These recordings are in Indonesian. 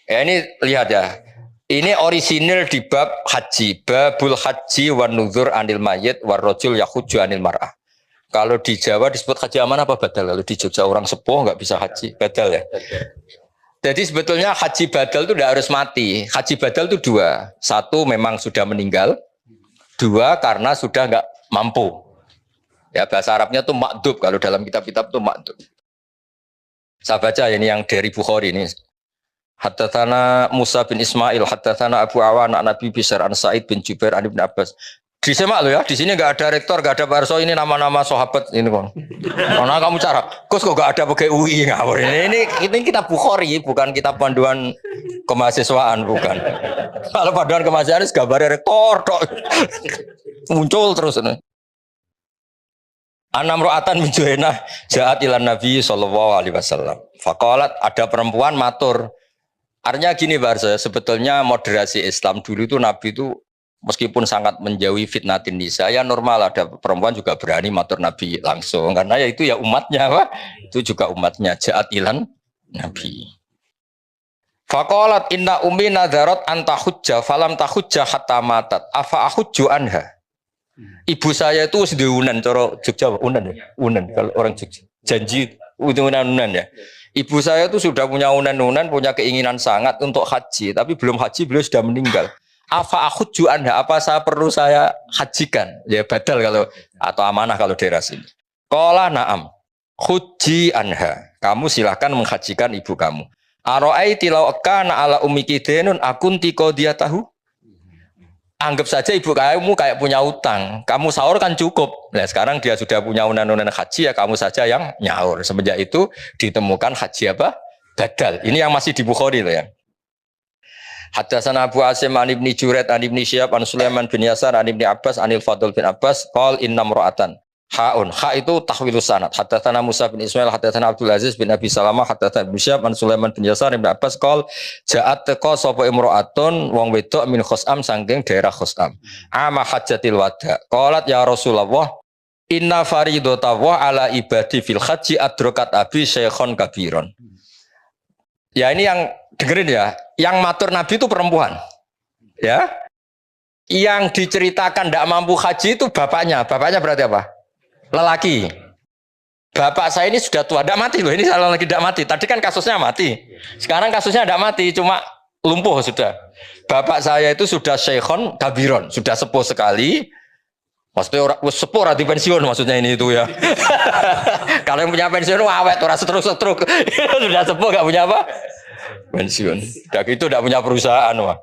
Ya ini lihat ya. Ini orisinil di bab haji, babul haji wan nuzur anil mayit war rajul yahuju anil mar'ah. Kalau di Jawa disebut haji aman apa badal? Kalau di Jogja orang sepuh nggak bisa haji badal ya. Jadi sebetulnya haji badal itu tidak harus mati. Haji badal itu dua. Satu memang sudah meninggal. Dua karena sudah nggak mampu. Ya bahasa Arabnya tuh makdub. Kalau dalam kitab-kitab tuh makdub. Saya baca ini yang dari Bukhari ini. Haddatsana Musa bin Ismail, haddatsana Abu Awan an Nabi Bishr an Sa'id bin Jubair an Ibnu Abbas. Disemak lo ya, di sini enggak ada rektor, enggak ada parso, ini nama-nama sahabat ini kon. Mana kamu cara? Kok enggak ada pakai UI ngawur. Ini kitab Bukhari, bukan kitab panduan kemahasiswaan, bukan. Kalau panduan kemahasiswaan gambar rektor tok. Muncul terus ini. Anam ro'atan min Juhainah ja'at ilan Nabi sallallahu alaihi wasallam. Faqalat, ada perempuan matur. Artinya gini Barso, sebetulnya moderasi Islam dulu itu Nabi itu meskipun sangat menjauhi fitnatin nisa, ya normal ada perempuan juga berani matur Nabi langsung karena ya itu ya umatnya, Pak. Itu juga umatnya ja'at ilan Nabi. Faqalat inna ummi nadharat an tahujja falam tahujja hatta matat afa ahujju anha. Ibu saya itu sudah unan cara Jogja, unan ya, unan kalau orang Jogja janji unan ya. Ibu saya itu sudah punya unan-unan, punya keinginan sangat untuk haji, tapi belum haji, beliau sudah meninggal. Afa ahujju anha, apa saya perlu saya hajikan? Ya badal kalau atau amanah kalau daerah sini. Qala na'am, huji anha. Kamu silahkan menghajikan ibu kamu. Aro'aiti law kana ala ummiki denun akunti qadiyatahu. Anggap saja ibu kamu kayak punya utang. Kamu sahur kan cukup. Nah, sekarang dia sudah punya unan-unan haji, ya kamu saja yang nyaur. Semenjak itu ditemukan haji apa? Badal. Ini yang masih di Bukhari loh ya. Haddatsana Abu Asim an Ibni Juraid an Ibni Syihab an Sulaiman bin Yasar an Ibni Abbas anil Fadl bin Abbas qol innam ra'atan. Haun, ha itu tahwilus sanad. Haddatsana Musa bin Ismail, haddatsana Abdul Aziz bin Abi Salamah, haddatsana Ibnu Syihab an Sulaiman bin Yasar bin Abbas qol ja'at taqa sapa imra'atun wong wedok min Khosam saking daerah Khosam. Ama hajjatil wada. Qalat ya Rasulullah, inna faridatullah ala ibadi fil haji adrakat abi syekhon kabiron. Ya ini yang dengerin ya, yang matur Nabi itu perempuan. Ya. Yang diceritakan tidak mampu haji itu bapaknya. Bapaknya berarti apa? Lelaki. Bapak saya ini sudah tua, tidak mati loh. Ini salah lagi tidak mati. Tadi kan kasusnya mati. Sekarang kasusnya tidak mati, cuma lumpuh sudah. Bapak saya itu sudah syekhon kabiron, sudah sepuh sekali. Maksudnya orang sepuh rati pensiun maksudnya ini itu ya. Kalau yang punya pensiun awet, orang setruk. Sudah sepuh nggak punya apa? Pensiun. Udah gitu tidak punya perusahaan wah.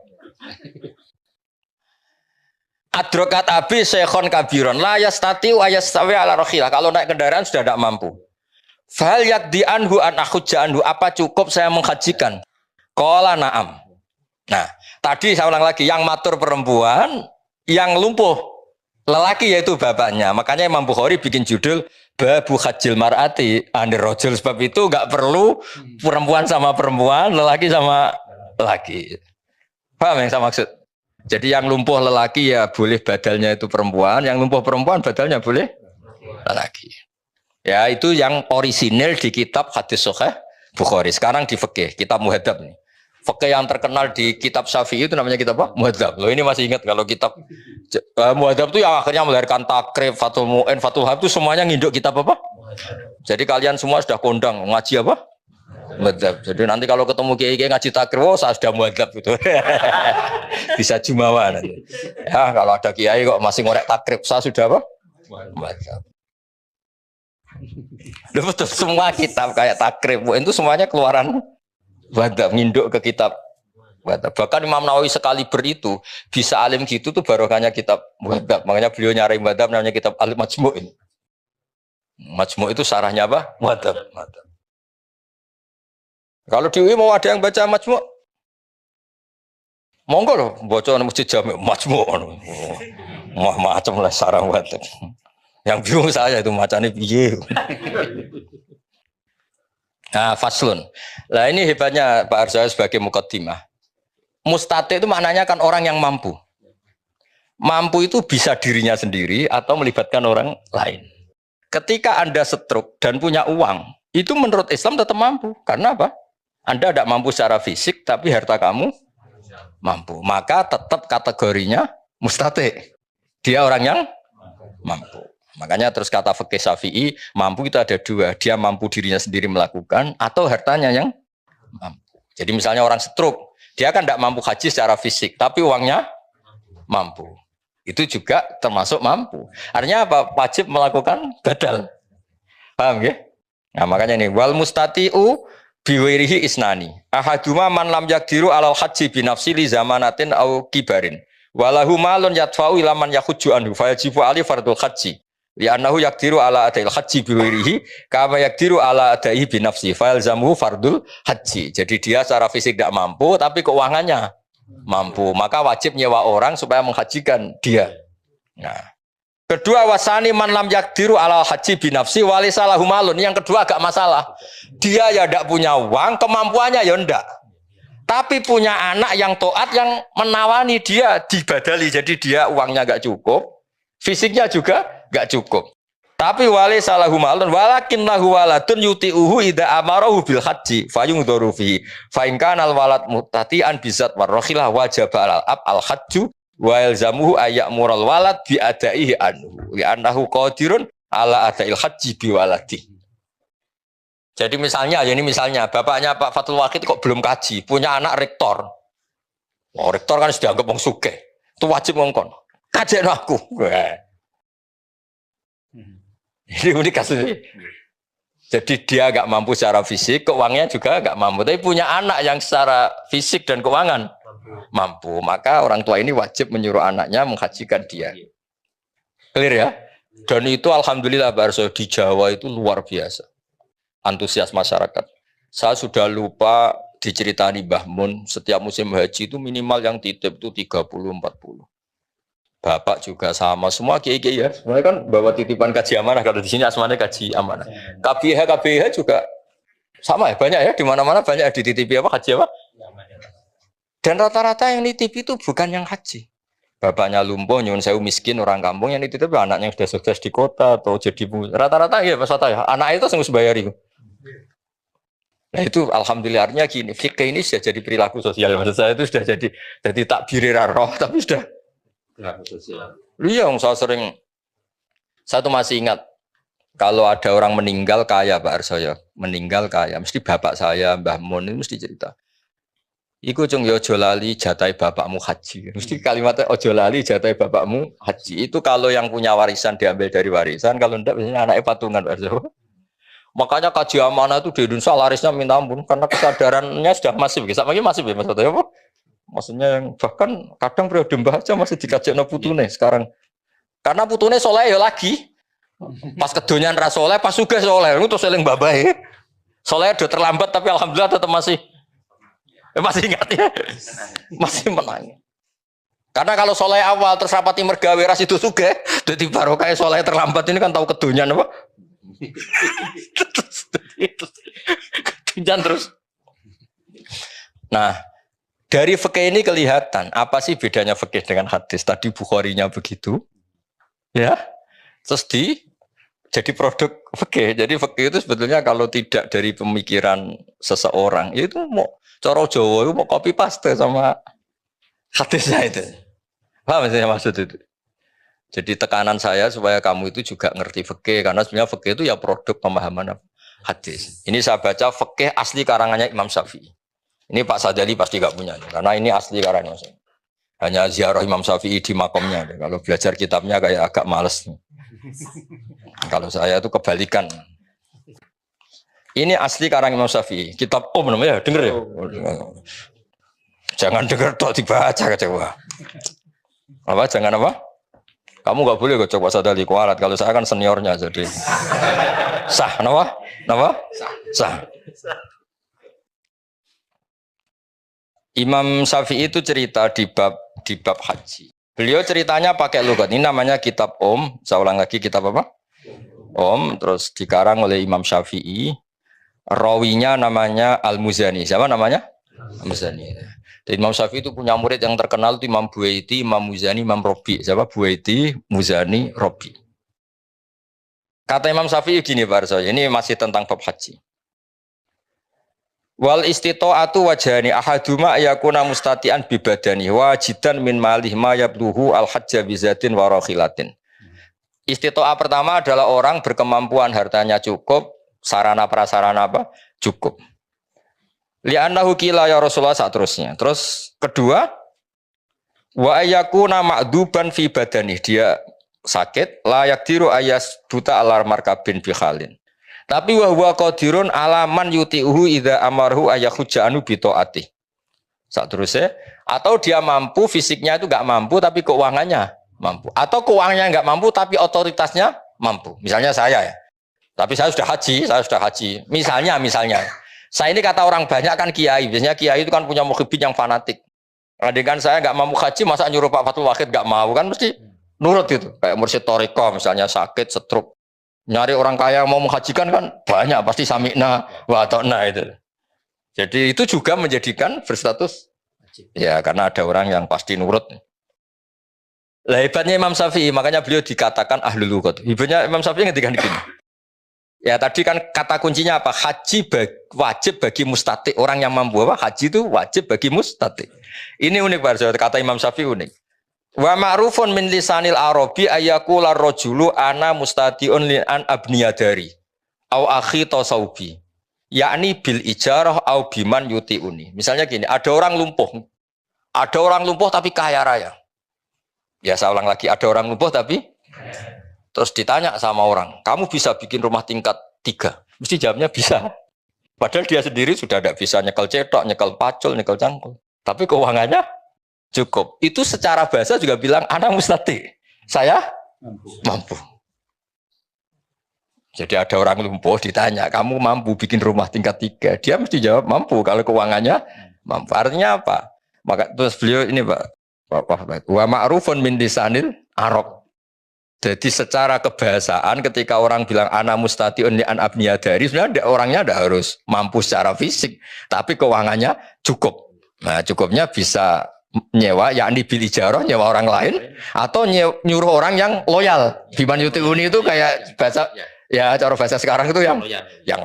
Adrokat abi syekhon kabiron la yastatiu ayastawi ala rakhilah. Kalau naik kendaraan sudah tidak mampu. Fal yakdi anhu an akhujja anhu, apa cukup saya menghajikan? Qala na'am. Nah, tadi saya ulang lagi, yang matur perempuan, yang lumpuh lelaki yaitu bapaknya. Makanya Imam Bukhari bikin judul babu hajjil mar'ati anir rajul, sebab itu enggak perlu perempuan sama perempuan, lelaki sama lelaki. Paham yang saya maksud? Jadi yang lumpuh lelaki ya boleh badalnya itu perempuan, yang lumpuh perempuan badalnya boleh lelaki. Ya itu yang orisinil di kitab hadis sahih Bukhari. Sekarang di fikih, kitab muhadzab nih. Fikih yang terkenal di kitab Syafi'i itu namanya kitab apa? Muhadzab. Loh ini masih ingat kalau kitab muhadzab itu yang akhirnya melahirkan takrib, Fathul Mu'in, Fathul Hab itu semuanya nginduk kitab apa? Jadi kalian semua sudah kondang ngaji apa? Muhadzab. Jadi nanti kalau ketemu kiai-kiai ngaji takrib, oh saya sudah muhadzab gitu. Bisa jumawa nanti. Ya kalau ada kiai kok masih ngorek takrib, saya sudah apa? Muhadzab. Betul, semua kitab kayak takrib itu semuanya keluaran muhadzab, nginduk ke kitab muhadzab. Bahkan Imam Nawawi sekali itu bisa alim gitu tuh barokahnya kitab muhadzab. Makanya beliau nyari muhadzab namanya kitab Al-Majmu' ini. Majmu' itu sarahnya apa? Muhadzab. Kalau di UI mau ada yang baca Majmu', monggo loh, baca masjid Jami' Majmu'. Macam lah sarang muhadzab. Yang bingung saya itu macamnya piye. Nah, faslun. Nah, ini hebatnya Pak Arza sebagai mukaddimah. Mustati itu maknanya kan orang yang mampu. Mampu itu bisa dirinya sendiri atau melibatkan orang lain. Ketika Anda stroke dan punya uang, itu menurut Islam tetap mampu. Karena apa? Anda tidak mampu secara fisik, tapi harta kamu mampu. Maka tetap kategorinya mustati. Dia orang yang mampu. Makanya terus kata fikih Syafi'i, mampu itu ada dua. Dia mampu dirinya sendiri melakukan, atau hartanya yang mampu. Jadi misalnya orang stroke, dia kan tidak mampu haji secara fisik, tapi uangnya mampu. Itu juga termasuk mampu. Artinya apa? Wajib melakukan badal. Paham ya? Nah makanya ini wal mustati'u biwirihi isnani. Ahaduma man lam yakdiru alal haji binafsi li zamanatin au kibarin. Walahu malun yadfa'u ila man yakhujju anhu fayajibu ali fardul haji. Li annahu yakdiru ala adail haji biwirihi kama yakdiru ala adaihi binafsi fayalzamuhu fardul haji. Jadi dia secara fisik tidak mampu tapi keuangannya mampu. Maka wajib nyewa orang supaya menghajikan dia. Nah. Kedua wasani man lam yakdiru ala haji binafsi walisalahu malun. Yang kedua agak masalah. Dia ya tidak punya uang, kemampuannya ya tidak. Tapi punya anak yang taat yang menawani dia dibadali. Jadi dia uangnya enggak cukup, fisiknya juga enggak cukup. Tapi walisalahu malun walakin lahu waladun yuti'uhu idza amarahu bil haji fayungdharu fi fa in kana al walad muttati'an bizat warrahilah wajaba al hajju wa yalzamuhu ayyamural walad bi adaihi anhu li annahu qadirun ala adail haji bi waladi. Jadi misalnya ya ini misalnya bapaknya Pak Fatul Wahid kok belum kaji, punya anak rektor. Oh, rektor kan sudah anggap wong sugih. Itu wajib ngongkon. Kajekno aku. Ini kasusnya. Jadi dia enggak mampu secara fisik, keuangannya juga enggak mampu. Tapi punya anak yang secara fisik dan keuangan mampu, maka orang tua ini wajib menyuruh anaknya menghajikan dia. Clear ya? Dan itu alhamdulillah Barso di Jawa itu luar biasa antusias masyarakat. Saya sudah lupa diceritani Mbah Mun, setiap musim haji itu minimal yang titip itu 30-40. Bapak juga sama, semua kiai-kiai ya. Semuanya kan bawa titipan kaji amanah, kalau di sini asmanya kaji amanah. KBH juga sama ya, banyak ya, di mana-mana banyak dititipi apa haji apa? Dan rata-rata yang nitip itu bukan yang haji. Bapaknya lumpuh, nyuwun sewu miskin orang kampung yang nitip anaknya yang sudah sukses di kota atau jadi rata-rata ya Mas Fatah ya. Anak itu harus bayar itu. Nah itu alhamdulillahnya gini, fikih ini sudah jadi perilaku sosial. Maksud saya itu sudah jadi takbir roh tapi sudah perilaku sosial. Iya, saya tuh masih ingat kalau ada orang meninggal kaya Pak Arsoyo, meninggal kaya, mesti bapak saya Mbah Mun ini mesti cerita. Iku cung yo ojo lali jatai bapakmu haji. Mesti kalimatnya ojo lali jatai bapakmu haji. Itu kalau yang punya warisan diambil dari warisan, kalau enggak biasanya anaknya patungan. Makanya kaji amanah itu di Indonesia larisnya minta ampun karena kesadarannya sudah masif. Sama masif ya maksudnya apa? Maksudnya yang bahkan kadang periode mbah aja masih dikaji putune sekarang. Karena putune soleh ya lagi. Pas kedonyan ra soleh, pas sugih soleh. Itu terus eling babahe. Soleh udah terlambat tapi alhamdulillah tetap masih ingat ya, masih menang. Karena kalau soleh awal terus rapati mergawe ras itu sugih, jadi barokah soleh terlambat ini kan tahu kedonyan apa? Kedonyan terus. Nah, dari fikih ini kelihatan apa sih bedanya fikih dengan hadis? Tadi Bukharinya begitu, ya. Terus jadi produk fikih. Jadi fikih itu sebetulnya kalau tidak dari pemikiran seseorang, itu mau cara Jawa itu mau copy paste sama hadisnya itu. Paham saya maksud itu? Jadi tekanan saya supaya kamu itu juga ngerti fikih karena sebenarnya fikih itu ya produk pemahaman hadis. Ini saya baca fikih asli karangannya Imam Syafi'i. Ini Pak Sadali pasti gak punya karena ini asli karangannya. Hanya ziarah Imam Syafi'i di makomnya. Kalau belajar kitabnya kayak agak males. Kalau saya itu kebalikan. Ini asli karang Imam Syafi'i. Kitab namanya, denger ya? Jangan denger tok dibaca kecewa. Apa? Jangan apa? Kamu nggak boleh kok coba sadali kualat. Kalau saya kan seniornya jadi sah. Kenapa? Kenapa? Sah. Imam Syafi'i itu cerita di bab haji. Beliau ceritanya pakai logat. Ini namanya kitab Saya ulang lagi kitab apa? Terus dikarang oleh Imam Syafi'i. Rawinya namanya Al-Muzani. Siapa namanya? Al-Muzani. Dan Imam Syafi'i itu punya murid yang terkenal itu Imam Buaiti, Imam Muzani, Imam Robi. Siapa? Buaiti, Muzani, Robi. Kata Imam Syafi'i gini Pak Arso, ini masih tentang bab haji. Wal istita'atu wajhani ahaduma yakuna mustati'an bi badani wajidan min malih ma yabluhu al hajja bi zatin wa rakhilatin. Istita'ah pertama adalah orang berkemampuan hartanya cukup, sarana prasarana apa? Cukup. Li'annahu qila ya Rasulullah seterusnya. Terus kedua, wa ayyakuna ma'duban fi badani, dia sakit, la yaqdiru ayas buta alar markabin bi khalin. Tapi wa huwa qadirun alaman yuti'uhu idza amarhu ayakhujanu bi taati. Seterusnya, atau dia mampu, fisiknya itu enggak mampu tapi keuangannya mampu. Atau keuangannya enggak mampu tapi otoritasnya mampu. Misalnya saya ya. Tapi saya sudah haji. Misalnya saya ini kata orang banyak kan kiai. Biasanya kiai itu kan punya mukhibin yang fanatik. Andai kan saya nggak mampu haji, masa nyuruh Pak Fatul Wahid nggak mau kan mesti nurut gitu. Kayak Mursyid Toriko misalnya sakit, stroke. Nyari orang kaya yang mau menghajikan kan banyak. Pasti sami'na wa ta'na itu. Jadi itu juga menjadikan berstatus. Ya karena ada orang yang pasti nurut. Lah hebatnya Imam Syafi'i, makanya beliau dikatakan ahlul lughah. Hebatnya Imam Syafi'i ngetikan gini. Ya tadi kan kata kuncinya apa? Haji wajib bagi mustati. Orang yang mampu apa? Haji itu wajib bagi mustati. Ini unik banget kata Imam Syafi'i unik. Wa ma'rufun min lisanil arabi ayyakula rajulu ana mustatiun li an abniyadari au akhi tasawbi. Yakni bil ijarah au biman yutiuni. Misalnya gini, ada orang lumpuh. Ada orang lumpuh tapi kaya raya. Ya saya ulang lagi, ada orang lumpuh tapi terus ditanya sama orang, kamu bisa bikin rumah tingkat 3? Mesti jawabnya bisa. Padahal dia sendiri sudah tidak bisa nyekel cetok, nyekel pacul, nyekel cangkul. Tapi keuangannya cukup. Itu secara bahasa juga bilang, ana mustati. Saya mampu. Jadi ada orang lumpuh ditanya, kamu mampu bikin rumah tingkat 3? Dia mesti jawab mampu kalau keuangannya mampu. Artinya apa? Maka terus beliau ini Pak, wa ma'rufun min lisanil Arab. Jadi secara kebahasaan ketika orang bilang ana mustatiun li an abniyadari, sebenarnya orangnya tidak harus mampu secara fisik, tapi keuangannya cukup. Nah, cukupnya bisa nyewa, yakni bil ijarah, nyewa orang lain, atau nyuruh orang yang loyal. Biman yutiuni itu kayak bahasa, ya cara bahasa sekarang itu yang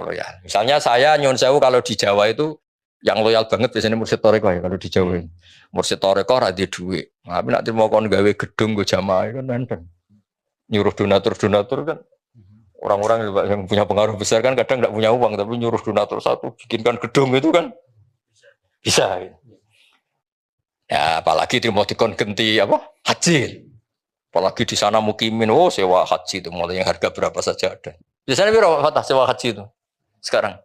loyal. Misalnya saya nyun sewu kalau di Jawa itu yang loyal banget biasanya Mursyid Toriko ya kalau di Jawa. Mursyid Toriko ra di duit. Tapi nek mau kon gawe gedung go jamaah kan nenten. Nyuruh donatur kan orang-orang yang punya pengaruh besar kan kadang tidak punya uang tapi nyuruh donatur satu bikinkan gedung itu kan bisa ya apalagi mau dikon genti apa haji apalagi di sana mukimin sewa haji itu mulai yang harga berapa saja ada biasanya berapa sewa haji itu sekarang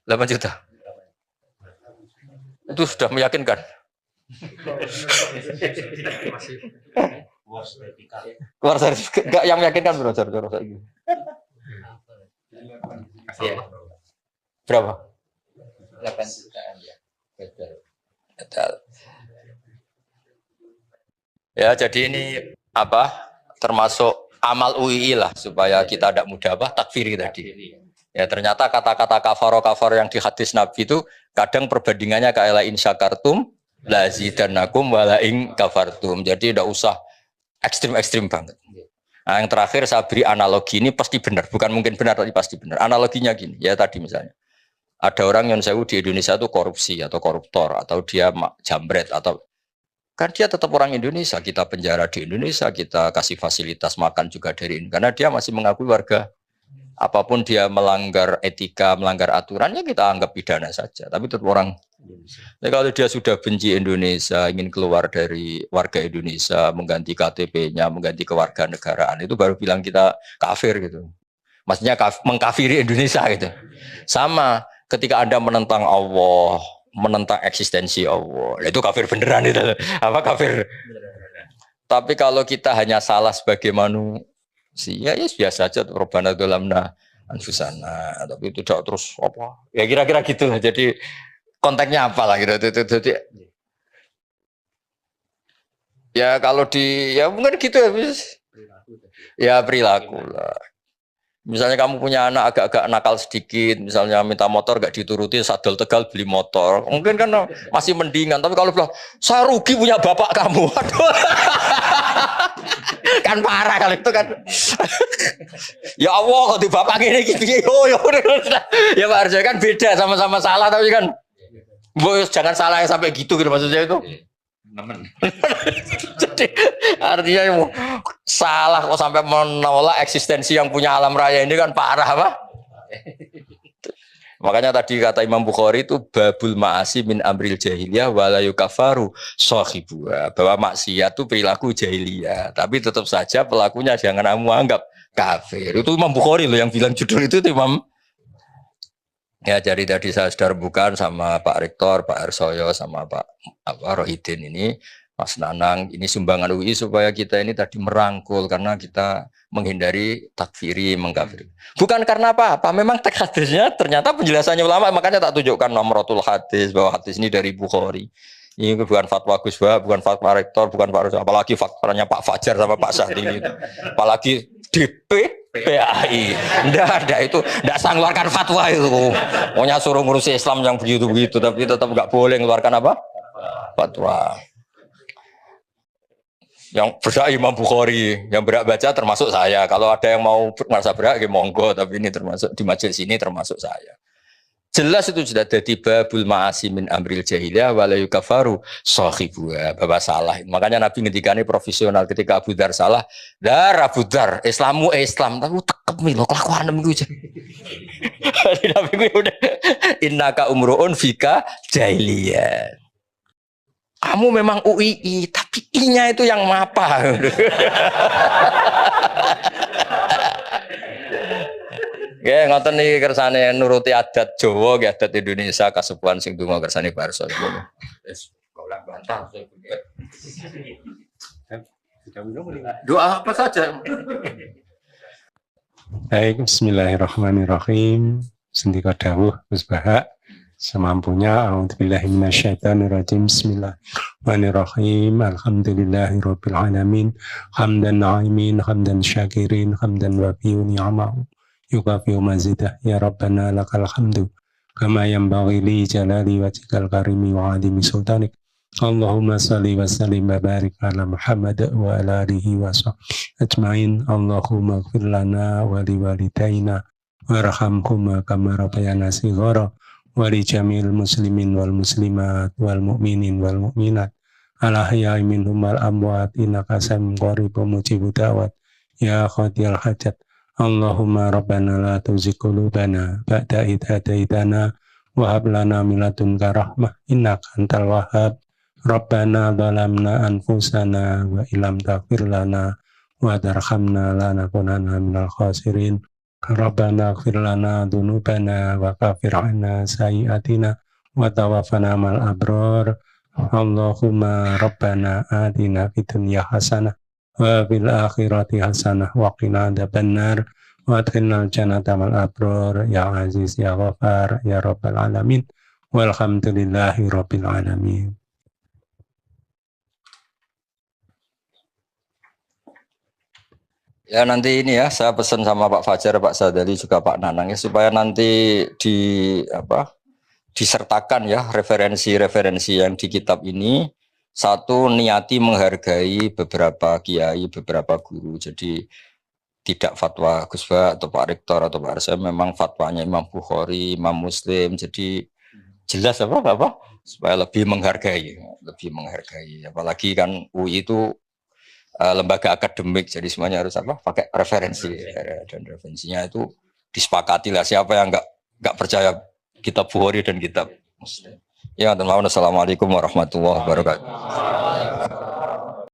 8 juta itu sudah meyakinkan. Keluar sertifikat enggak yang meyakinkan bro ini. Berapa? 8 jutaan ya. Ya jadi ini apa? Termasuk amal UII lah supaya kita tidak mudah apa takfiri tadi. Ya ternyata kata-kata kafaro yang di hadis Nabi itu kadang perbandingannya kayak la in syakartum la zidannakum wa la in kafartum. Jadi tidak usah ekstrim banget. Nah, yang terakhir saya beri analogi ini pasti benar, bukan mungkin benar tapi pasti benar. Analoginya gini, ya tadi misalnya ada orang yang sewu di Indonesia itu korupsi atau koruptor atau dia jambret atau kan dia tetap orang Indonesia, kita penjara di Indonesia, kita kasih fasilitas makan juga dari ini karena dia masih mengakui warga. Apapun dia melanggar etika, melanggar aturannya kita anggap pidana saja. Tapi tetap orang Indonesia. Jadi kalau dia sudah benci Indonesia, ingin keluar dari warga Indonesia, mengganti KTP-nya, mengganti kewarganegaraan, itu baru bilang kita kafir gitu. Maksudnya mengkafiri Indonesia gitu. Sama ketika Anda menentang Allah, menentang eksistensi Allah, itu kafir beneran itu. Apa kafir? Tapi kalau kita hanya salah sebagai manusia, ya biasa saja Rabbana dzalamna anfusana, tapi itu tidak terus apa ya kira-kira gitu lah. Jadi konteksnya apa lah gitu. Jadi ya kalau di ya mungkin gitu ya perilaku lah. Misalnya kamu punya anak agak-agak nakal sedikit, misalnya minta motor gak dituruti, sadel Tegal beli motor, mungkin kan masih mendingan. Tapi kalau bilang saya rugi punya bapak kamu, aduh. Kan parah kalau itu kan. Ya Allah, kok di bapak ini piye yo. Ya Pak Arjo kan beda, sama-sama salah tapi kan jangan salah yang sampai gitu maksudnya itu. Jadi artinya salah kok sampai menolak eksistensi yang punya alam raya ini kan parah apa? Makanya tadi kata Imam Bukhari itu babul ma'asi min amril jahiliyah wala yukafaru sahibuha, bahwa maksiat itu perilaku jahiliyah tapi tetap saja pelakunya jangan kamu anggap kafir. Itu Imam Bukhari loh yang bilang judul itu Imam. Ya jadi tadi saya sudah rembukan sama Pak Rektor, Pak Arsoyo sama Pak Rohidin ini, Mas Nanang, ini sumbangan UI supaya kita ini tadi merangkul karena kita menghindari takfiri, mengkafiri. Bukan karena apa-apa, memang teks hadisnya ternyata penjelasannya ulama, makanya tak tunjukkan nomorotul hadis, bahwa hadis ini dari Bukhari. Ini bukan fatwa Gus Wahab, bukan fatwa Rektor, bukan Pak Arsoyo, apalagi fatwanya Pak Fajar sama Pak Sahdi itu. Apalagi DP PAI. Nggak ada itu, nggak sang keluarkan fatwa itu. Pokoknya suruh ngurusi Islam yang begitu-begitu, tapi tetap nggak boleh mengeluarkan apa? Fatwa. Yang berhak Imam Bukhari, yang berhak baca termasuk saya. Kalau ada yang mau merasa berhak, ya monggo. Tapi ini termasuk di majelis ini termasuk saya. Jelas itu sudah ada babul ma'asi min amril jahiliyah wala yukafaru sahibuha, bahwa salah. Makanya Nabi ngendikane profesional ketika Abu Dzar salah, "Dar Abu Dzar, Islammu Islam, tapi tekep lho kelakuanem iku." Nabi gue udah innaka umruun fika jahiliyah. Kamu memang UII, tapi I-nya itu yang apa? Oke, ngoten niki kersane nuruti adat Jawa, adat Indonesia kasepuhan sing donga kersane Barso. Wis golek bantah. Doa apa saja. Baik, bismillahirrahmanirrahim. Sendika dawuh Gus Baha semampunya. A'udzubillahi minasyaitonirrajim. Bismillahirrahmanirrahim. Alhamdulillahirabbil alamin. Hamdan na'imin, hamdan syakirin, hamdan wafi'u ni'amahu. Yukafi'u mazidah. Ya Rabbana lakal hamdu kama yanbaghi li jalali wajhikal karimi wa 'azimi sultanik. Allahumma salli wa sallim wa barik ala Muhammad wa ala alihi wa sahbihi ajmain. Allahumma ighfir lana wa liwalidayna warhamhuma kama rabbayana shighara wa li jamil muslimin wal muslimat wal mu'minin wal mu'minat al ahya'i minhum wal amwat innaka samiyun qaribun mujibud da'wat ya qadiyal hajat. Allahumma rabbana la tuzigh qulubana ba'da idh hadaitana wa hab lana min ladunka rahmah innaka antal wahhab. Rabbana zalamna anfusana wa illam taghfir lana wa tarhamna lanakunanna minal khasirin. Rabbana ighfir lana dzunubana wa kaffir 'anna sayyi'atina wa tawaffana ma'al abrar. Allahumma rabbana atina fid dunya hasanah wa fil akhirati hasanah wa qina adzabannar wa adkhilnal jannata ma'al abrar ya aziz ya ghafar ya rabbal alamin walhamdulillahi rabbil alamin. Ya nanti ini ya saya pesan sama Pak Fajar, Pak Sadali juga Pak Nanang ya supaya nanti disertakan ya referensi-referensi yang di kitab ini. Satu, niati menghargai beberapa kiai, beberapa guru. Jadi tidak fatwa Gus Ba atau Pak Rektor atau Pak Arsa, memang fatwanya Imam Bukhari, Imam Muslim. Jadi jelas apa supaya lebih menghargai. Apalagi kan UI itu lembaga akademik, jadi semuanya harus pakai referensi, dan referensinya itu disepakati lah. Siapa yang nggak percaya kitab Bukhari dan kitab Muslim. Ya, assalamualaikum warahmatullahi wabarakatuh.